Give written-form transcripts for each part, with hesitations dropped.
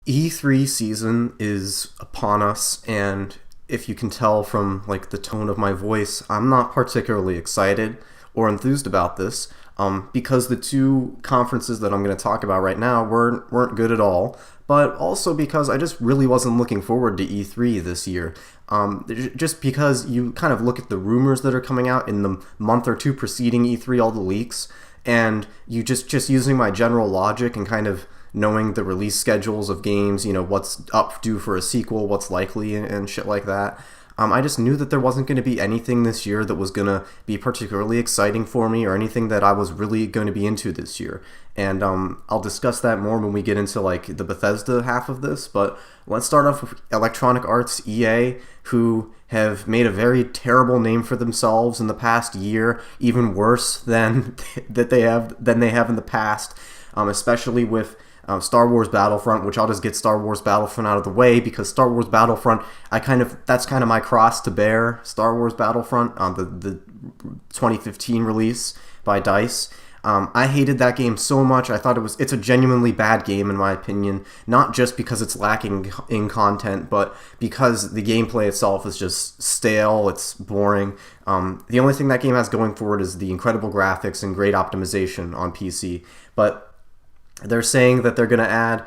E3 season is upon us, and if you can tell from like the tone of my voice, I'm not particularly excited or enthused about this, because the two conferences that I'm going to talk about right now weren't good at all. But also because I just really wasn't looking forward to E3 this year. Just because you kind of look at the rumors that are coming out in the month or two preceding E3, all the leaks, and you just using my general logic and kind of knowing the release schedules of games, what's up due for a sequel, what's likely, and shit like that. I just knew that there wasn't going to be anything this year that was going to be particularly exciting for me or anything that I was really going to be into this year. And I'll discuss that more when we get into like the Bethesda half of this. But let's start off with Electronic Arts, EA, who have made a very terrible name for themselves in the past year, even worse than they have in the past, especially with Star Wars Battlefront, which I'll just get Star Wars Battlefront out of the way because Star Wars Battlefront, that's kind of my cross to bear. Star Wars Battlefront, the 2015 release by DICE. I hated that game so much. I thought it's a genuinely bad game in my opinion, not just because it's lacking in content, but because the gameplay itself is just stale, it's boring. The only thing that game has going for it is the incredible graphics and great optimization on PC, but they're saying that they're going to add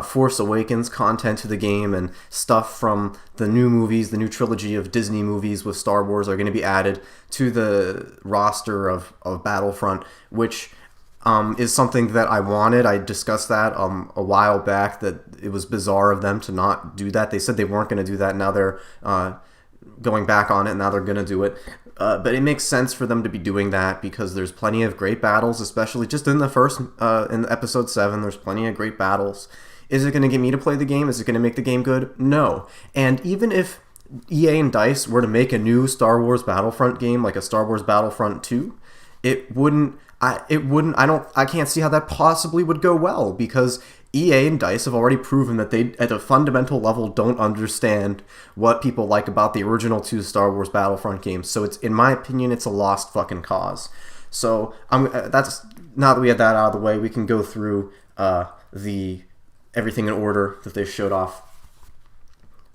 Force Awakens content to the game, and stuff from the new movies, the new trilogy of Disney movies with Star Wars are going to be added to the roster of Battlefront, which is something that I wanted. I discussed that a while back, that it was bizarre of them to not do that. They said they weren't going to do that. Now they're going back on it. Now they're going to do it. But it makes sense for them to be doing that because there's plenty of great battles, especially just in the first, in episode 7, there's plenty of great battles. Is it going to get me to play the game? Is it going to make the game good? No. And even if EA and DICE were to make a new Star Wars Battlefront game, like a Star Wars Battlefront 2, I can't see how that possibly would go well, because EA and DICE have already proven that they, at a fundamental level, don't understand what people like about the original 2 Star Wars Battlefront games. So in my opinion, it's a lost fucking cause. So that's now that we had that out of the way, we can go through the everything in order that they showed off.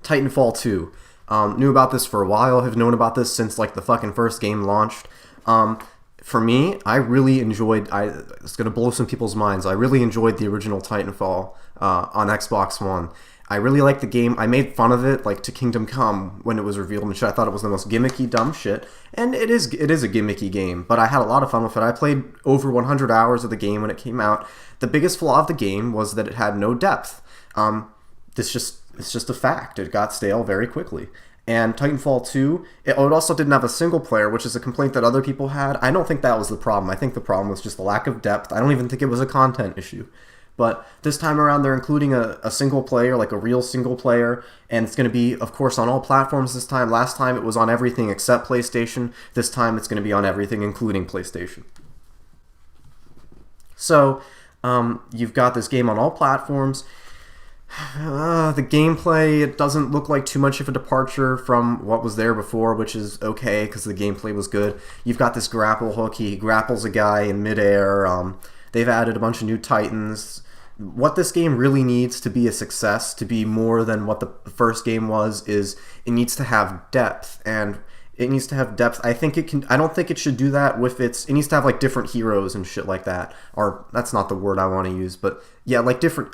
Titanfall 2. Knew about this for a while. Have known about this since like the fucking first game launched. For me, I really enjoyed. It's gonna blow some people's minds. I really enjoyed the original Titanfall on Xbox One. I really liked the game. I made fun of it, like, to Kingdom Come when it was revealed and shit. I thought it was the most gimmicky, dumb shit, and it is a gimmicky game. But I had a lot of fun with it. I played over 100 hours of the game when it came out. The biggest flaw of the game was that it had no depth. It's just a fact. It got stale very quickly. And Titanfall 2, it also didn't have a single player, which is a complaint that other people had. I don't think that was the problem. I think the problem was just the lack of depth. I don't even think it was a content issue. But this time around, they're including a single player, like a real single player, and it's going to be, of course, on all platforms this time. Last time it was on everything except PlayStation. This time it's going to be on everything, including PlayStation. So, you've got this game on all platforms. The gameplay, it doesn't look like too much of a departure from what was there before, which is okay because the gameplay was good. You've got this grapple hook. He grapples a guy in midair. They've added a bunch of new titans. What this game really needs to be a success, to be more than what the first game was, is it needs to have depth. And it needs to have depth. I don't think it should do that with it needs to have like different heroes and shit like that. Or that's not the word I want to use, but yeah, like different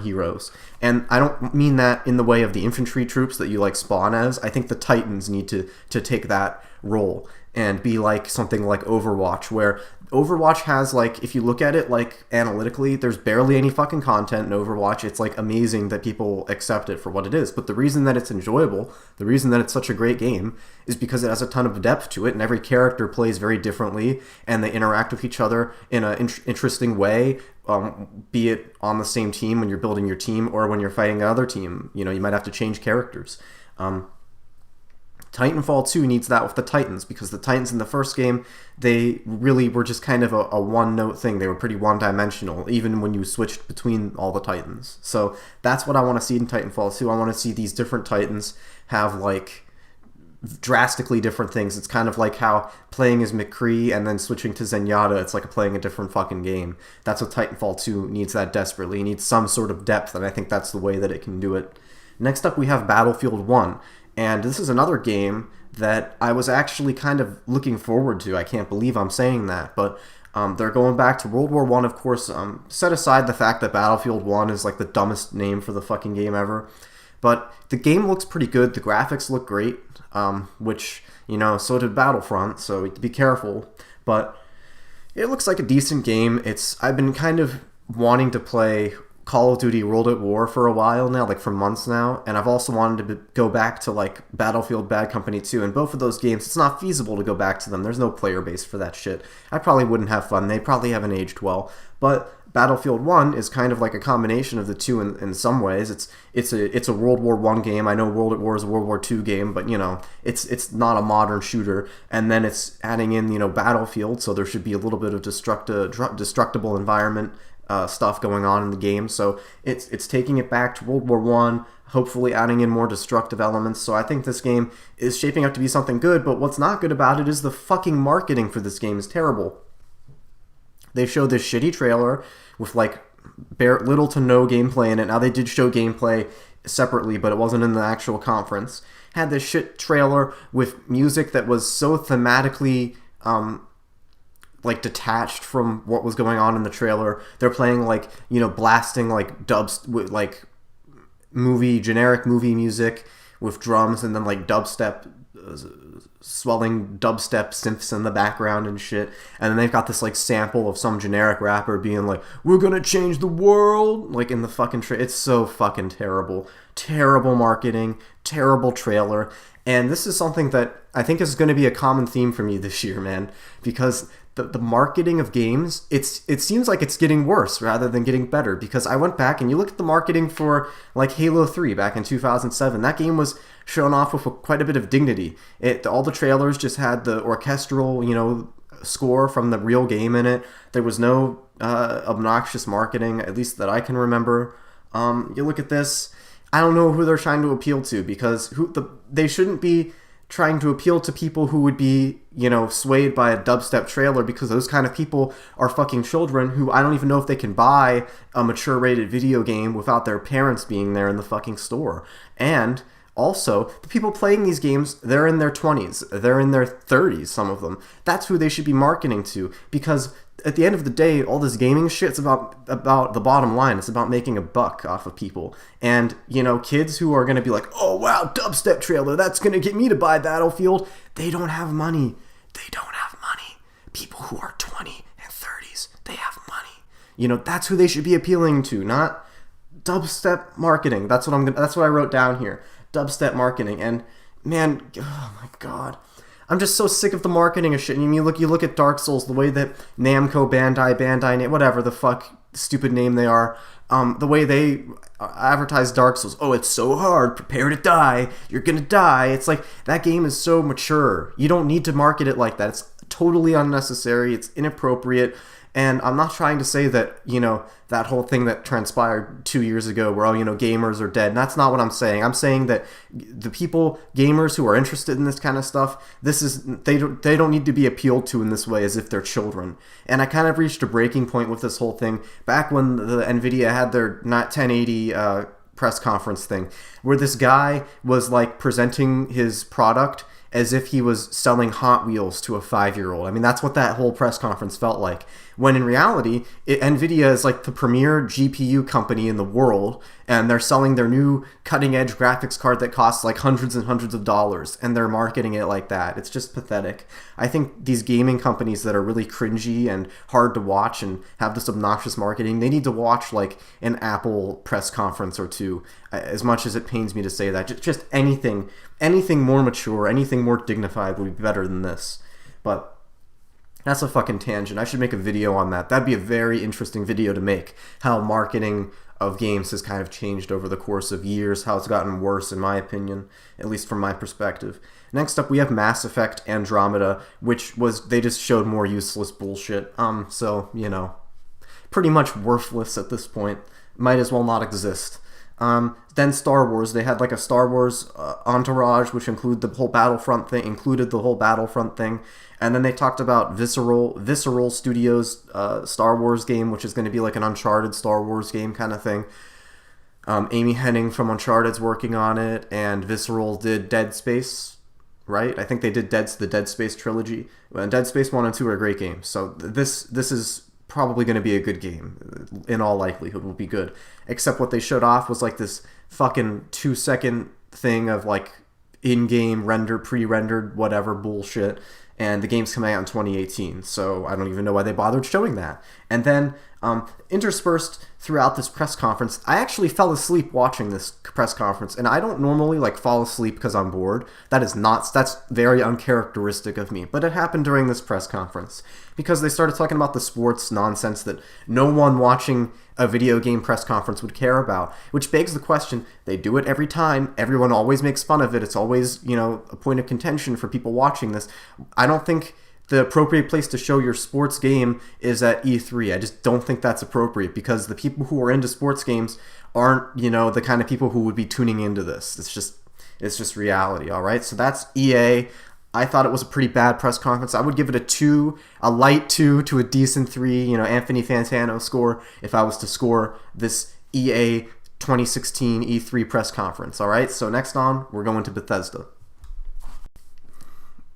heroes. And I don't mean that in the way of the infantry troops that you like spawn as. I think the titans need to take that role and be like something like Overwatch, where Overwatch has, like, if you look at it, like, analytically, there's barely any fucking content in Overwatch. It's, like, amazing that people accept it for what it is. But the reason that it's enjoyable, the reason that it's such a great game, is because it has a ton of depth to it, and every character plays very differently, and they interact with each other in an interesting way, be it on the same team when you're building your team, or when you're fighting another team. You might have to change characters. Titanfall 2 needs that with the Titans, because the Titans in the first game, they really were just kind of a one-note thing. They were pretty one-dimensional, even when you switched between all the Titans. So that's what I want to see in Titanfall 2. I want to see these different Titans have, like, drastically different things. It's kind of like how playing as McCree and then switching to Zenyatta, it's like playing a different fucking game. That's what Titanfall 2 needs that desperately. It needs some sort of depth, and I think that's the way that it can do it. Next up, we have Battlefield 1, and this is another game that I was actually kind of looking forward to. I can't believe I'm saying that, but they're going back to World War One, of course. Set aside the fact that Battlefield 1 is like the dumbest name for the fucking game ever. But the game looks pretty good. The graphics look great, which, so did Battlefront, so be careful. But it looks like a decent game. I've been kind of wanting to play Call of Duty World at War for a while now, like for months now, and I've also wanted to go back to like Battlefield Bad Company 2, and both of those games, it's not feasible to go back to them. There's no player base for that shit. I probably wouldn't have fun. They probably haven't aged well, but Battlefield 1 is kind of like a combination of the two in some ways. It's a World War 1 game. I know World at War is a World War 2 game, but it's not a modern shooter. And then it's adding in Battlefield, so there should be a little bit of destructible environment stuff going on in the game. So it's taking it back to World War 1, hopefully adding in more destructive elements. So I think this game is shaping up to be something good, but what's not good about it is the fucking marketing for this game is terrible. They showed this shitty trailer with like little to no gameplay in it. Now they did show gameplay separately, but it wasn't in the actual conference. Had this shit trailer with music that was so thematically like detached from what was going on in the trailer. They're playing like blasting like dubs with like generic movie music with drums, and then like dubstep, swelling dubstep synths in the background and shit. And then they've got this like sample of some generic rapper being like, "We're gonna change the world," like in the fucking it's so fucking terrible marketing, terrible trailer. And this is something that I think is going to be a common theme for me this year, man, because the marketing of games, it seems like it's getting worse rather than getting better. Because I went back and you look at the marketing for like Halo 3 back in 2007. That game was shown off with quite a bit of dignity. All the trailers just had the orchestral, score from the real game in it. There was no obnoxious marketing, at least that I can remember. You look at this, I don't know who they're trying to appeal to, because they shouldn't be trying to appeal to people who would be, swayed by a dubstep trailer, because those kind of people are fucking children who I don't even know if they can buy a mature rated video game without their parents being there in the fucking store. And also, the people playing these games, they're in their 20s, they're in their 30s, some of them. That's who they should be marketing to, because at the end of the day, all this gaming shit's about the bottom line. It's about making a buck off of people. And, kids who are going to be like, "Oh, wow, dubstep trailer, that's going to get me to buy Battlefield," they don't have money. They don't have money. People who are 20 and 30s, they have money. That's who they should be appealing to, not dubstep marketing. That's what I wrote down here. Dubstep marketing. And, man, oh my god. I'm just so sick of the marketing of shit. And you look at Dark Souls, the way that Namco, Bandai, whatever the fuck stupid name they are, the way they advertise Dark Souls. "Oh, it's so hard. Prepare to die. You're gonna die." It's like, that game is so mature. You don't need to market it like that. It's totally unnecessary. It's inappropriate. And I'm not trying to say that, that whole thing that transpired 2 years ago where, gamers are dead. And that's not what I'm saying. I'm saying that the gamers who are interested in this kind of stuff, they don't need to be appealed to in this way as if they're children. And I kind of reached a breaking point with this whole thing back when the NVIDIA had their not 1080 press conference thing, where this guy was like presenting his product as if he was selling Hot Wheels to a 5-year-old. I mean, that's what that whole press conference felt like. When in reality, NVIDIA is like the premier GPU company in the world, and they're selling their new cutting-edge graphics card that costs like hundreds and hundreds of dollars, and they're marketing it like that. It's just pathetic. I think these gaming companies that are really cringy and hard to watch and have this obnoxious marketing, they need to watch like an Apple press conference or two, as much as it pains me to say that. Just anything more mature, anything more dignified would be better than this. But that's a fucking tangent. I should make a video on that. That'd be a very interesting video to make. How marketing of games has kind of changed over the course of years. How it's gotten worse, in my opinion, at least from my perspective. Next up, we have Mass Effect Andromeda, they just showed more useless bullshit. So, pretty much worthless at this point. Might as well not exist. Then Star Wars. They had like a Star Wars entourage, which included the whole Battlefront thing. And then they talked about Visceral Studios Star Wars game, which is going to be like an Uncharted Star Wars game kind of thing. Amy Hennig from Uncharted's working on it, and Visceral did Dead Space, right? I think they did the Dead Space trilogy. And Dead Space 1 and 2 are great games, so this is probably going to be a good game. In all likelihood, will be good. Except what they showed off was like this fucking 2-second thing of like in-game pre-rendered whatever bullshit, and the game's coming out in 2018, so I don't even know why they bothered showing that. And then interspersed throughout this press conference, I actually fell asleep watching this press conference, and I don't normally like fall asleep because I'm bored. That's very uncharacteristic of me, but it happened during this press conference because they started talking about the sports nonsense that no one watching a video game press conference would care about, which begs the question. They do it every time. Everyone always makes fun of it. It's always, a point of contention for people watching this. I don't think the appropriate place to show your sports game is at E3. I just don't think that's appropriate because the people who are into sports games aren't, the kind of people who would be tuning into this. It's just reality, all right? So that's EA. I thought it was a pretty bad press conference. I would give it a 2, a light 2 to a decent 3, Anthony Fantano score if I was to score this EA 2016 E3 press conference, all right? So next on, we're going to Bethesda.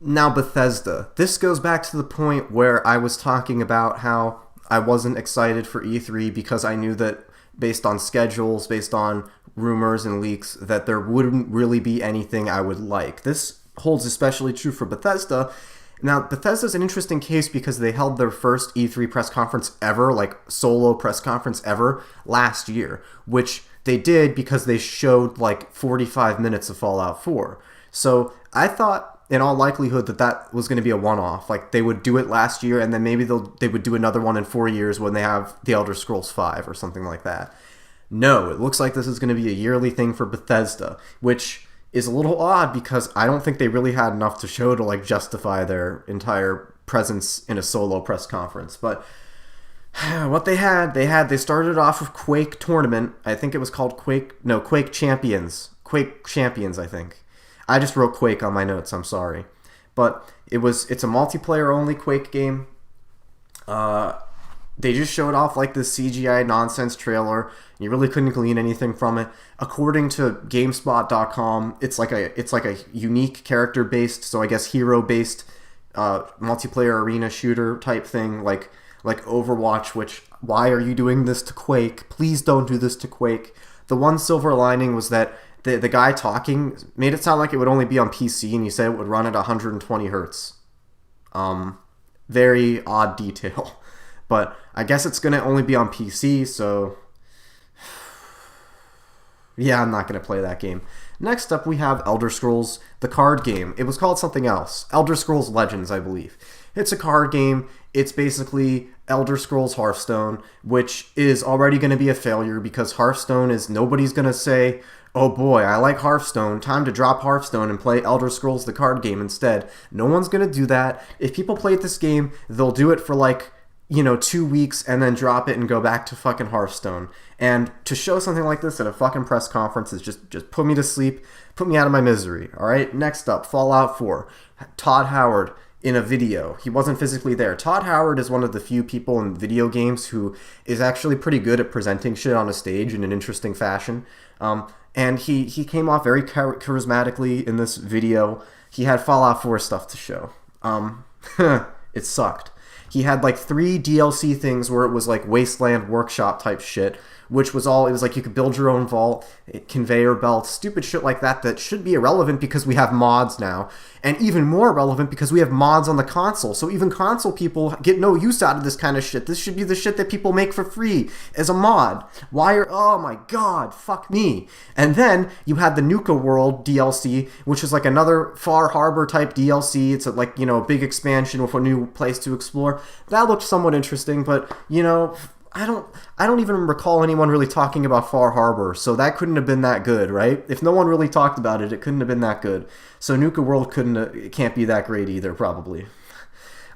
Now, Bethesda. This goes back to the point where I was talking about how I wasn't excited for E3 because I knew that based on schedules, based on rumors and leaks, that there wouldn't really be anything I would like. This holds especially true for Bethesda. Now, Bethesda's an interesting case because they held their first E3 press conference ever, like solo press conference ever, last year, which they did because they showed like 45 minutes of Fallout 4. So I thought, in all likelihood, that was going to be a one-off. Like, they would do it last year, and then maybe they would do another one in 4 years when they have The Elder Scrolls V or something like that. No, it looks like this is going to be a yearly thing for Bethesda, which is a little odd because I don't think they really had enough to show to, like, justify their entire presence in a solo press conference. But what they started off with Quake Tournament. I think it was called Quake Champions. Quake Champions, I think. I just wrote Quake on my notes, I'm sorry. But it's a multiplayer-only Quake game. They just showed off like this CGI nonsense trailer. You really couldn't glean anything from it. According to GameSpot.com, it's like a unique character-based, so I guess hero-based multiplayer arena shooter type thing, like Overwatch, which, why are you doing this to Quake? Please don't do this to Quake. The one silver lining was that the guy talking made it sound like it would only be on PC, and he said it would run at 120 hertz. Very odd detail. But I guess it's going to only be on PC, so yeah, I'm not going to play that game. Next up, we have Elder Scrolls, the card game. It was called something else. Elder Scrolls Legends, I believe. It's a card game. It's basically Elder Scrolls Hearthstone, which is already going to be a failure because Hearthstone is, nobody's going to say, oh boy, I like Hearthstone, time to drop Hearthstone and play Elder Scrolls the card game instead. No one's going to do that. If people play this game, they'll do it for like, 2 weeks and then drop it and go back to fucking Hearthstone. And to show something like this at a fucking press conference is just put me to sleep, put me out of my misery. All right, next up, Fallout 4. Todd Howard in a video. He wasn't physically there. Todd Howard is one of the few people in video games who is actually pretty good at presenting shit on a stage in an interesting fashion. And he came off very charismatically in this video. He had Fallout 4 stuff to show. It sucked. He had like 3 DLC things where it was like Wasteland Workshop type shit, which was all, it was like you could build your own vault, conveyor belts, stupid shit like that should be irrelevant because we have mods now. And even more relevant because we have mods on the console. So even console people get no use out of this kind of shit. This should be the shit that people make for free as a mod. Oh my god, fuck me. And then you had the Nuka World DLC, which is like another Far Harbor type DLC. It's like, a big expansion with a new place to explore. That looked somewhat interesting, but, I don't even recall anyone really talking about Far Harbor, so that couldn't have been that good, right? If no one really talked about it, it couldn't have been that good. So Nuka World can't be that great either, probably.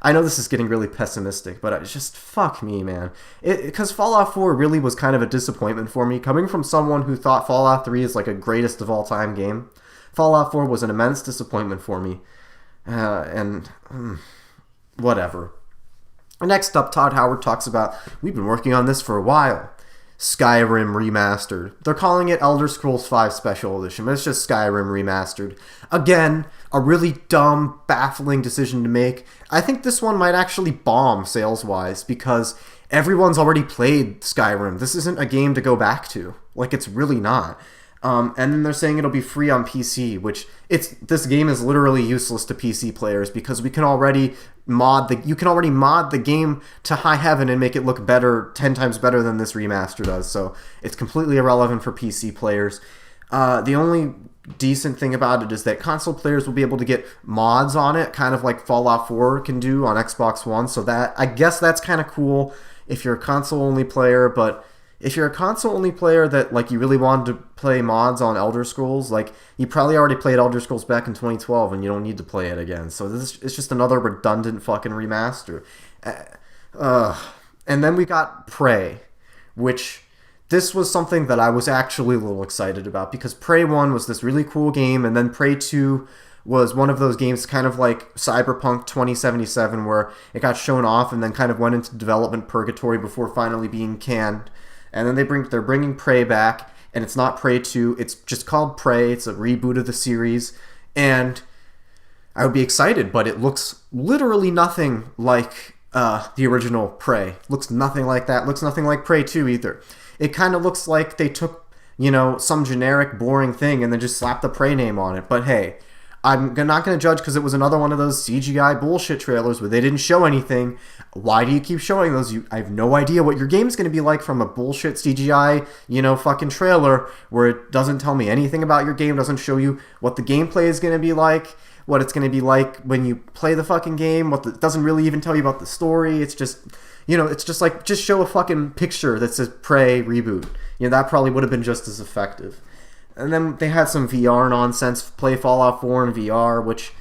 I know this is getting really pessimistic, but it's just fuck me, man. Because Fallout 4 really was kind of a disappointment for me. Coming from someone who thought Fallout 3 is like a greatest of all time game, Fallout 4 was an immense disappointment for me. Whatever. Next up, Todd Howard talks about, we've been working on this for a while. Skyrim Remastered. They're calling it Elder Scrolls V Special Edition, but it's just Skyrim Remastered. Again, a really dumb, baffling decision to make. I think this one might actually bomb sales-wise because everyone's already played Skyrim. This isn't a game to go back to. Like, it's really not. And then they're saying it'll be free on PC, which this game is literally useless to PC players because we can already mod the game to high heaven and make it look better, 10 times better than this remaster does. So it's completely irrelevant for PC players. The only decent thing about it is that console players will be able to get mods on it, kind of like Fallout 4 can do on Xbox One. So that, I guess that's kind of cool if you're a console only player, but if you're a console-only player that, like, you really wanted to play mods on Elder Scrolls, like, you probably already played Elder Scrolls back in 2012 and you don't need to play it again. So it's just another redundant fucking remaster. And then we got Prey, which this was something that I was actually a little excited about because Prey 1 was this really cool game, and then Prey 2 was one of those games kind of like Cyberpunk 2077 where it got shown off and then kind of went into development purgatory before finally being canned. And then they're bringing Prey back, and it's not Prey 2. It's just called Prey. It's a reboot of the series, and I would be excited, but it looks literally nothing like the original Prey. Looks nothing like that. Looks nothing like Prey 2 either. It kind of looks like they took, some generic, boring thing and then just slapped the Prey name on it. But hey, I'm not going to judge because it was another one of those CGI bullshit trailers where they didn't show anything. Why do you keep showing those? I have no idea what your game's going to be like from a bullshit CGI, fucking trailer where it doesn't tell me anything about your game, doesn't show you what the gameplay is going to be like, what it's going to be like when you play the fucking game, it doesn't really even tell you about the story. It's just, it's just like, just show a fucking picture that says Prey reboot. That probably would have been just as effective. And then they had some VR nonsense, play Fallout 4 in VR, which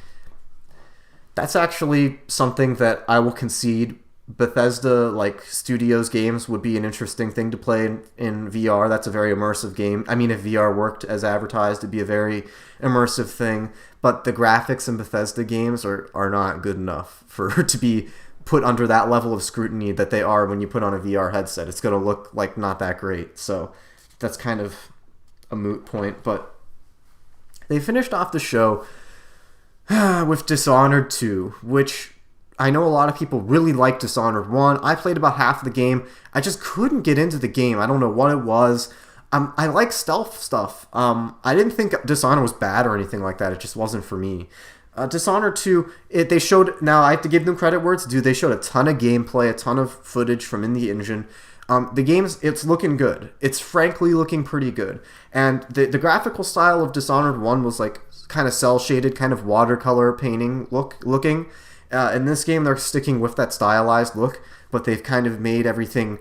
that's actually something that I will concede. Bethesda, like Studios games, would be an interesting thing to play in VR. That's a very immersive game. I mean, if VR worked as advertised, it'd be a very immersive thing. But the graphics in Bethesda games are not good enough to be put under that level of scrutiny that they are when you put on a VR headset. It's going to look like not that great. So that's kind of a moot point, but they finished off the show with Dishonored 2, which I know a lot of people really like Dishonored 1. I played about half of the game. I just couldn't get into the game. I don't know what it was. I like stealth stuff. I didn't think Dishonored was bad or anything like that. It just wasn't for me. Dishonored 2, they showed, now I have to give them credit where it's due, they showed a ton of gameplay, a ton of footage from in the engine. The game's, it's looking good. It's frankly looking pretty good. And the graphical style of Dishonored 1 was like kind of cel-shaded, kind of watercolor painting looking. In this game, they're sticking with that stylized look, but they've kind of made everything,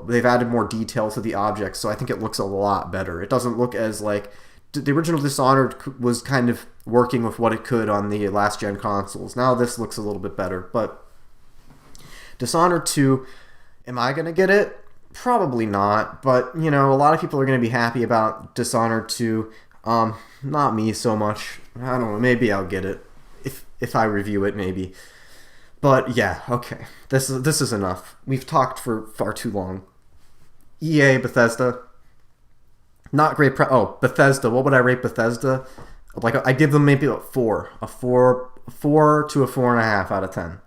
they've added more detail to the objects, so I think it looks a lot better. It doesn't look as like, the original Dishonored was kind of working with what it could on the last-gen consoles. Now this looks a little bit better, but Dishonored 2, am I going to get it? Probably not, but, a lot of people are going to be happy about Dishonored 2. Not me so much. I don't know, maybe I'll get it. If I review it, maybe. But, yeah, okay. This is enough. We've talked for far too long. EA, Bethesda. Not great Bethesda. What would I rate Bethesda? Like, I give them maybe a 4. A 4 to a 4.5 out of 10.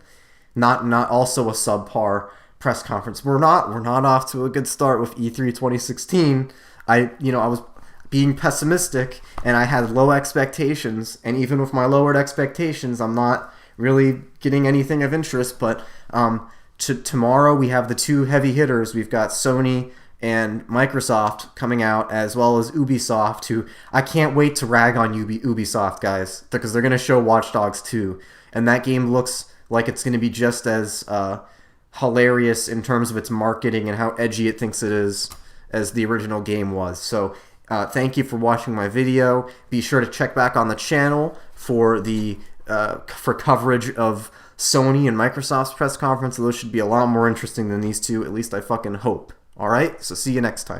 Not also a subpar press conference. We're not off to a good start with E3 2016. I was being pessimistic and I had low expectations, and even with my lowered expectations, I'm not really getting anything of interest. But tomorrow we have the two heavy hitters. We've got Sony and Microsoft coming out, as well as Ubisoft, who I can't wait to rag on Ubisoft, guys, because they're going to show Watch Dogs 2, and that game looks like it's going to be just as hilarious in terms of its marketing and how edgy it thinks it is as the original game was. So thank you for watching my video. Be sure to check back on the channel for the for coverage of Sony and Microsoft's press conference. Those should be a lot more interesting than these two. At least I fucking hope. All right, so see you next time.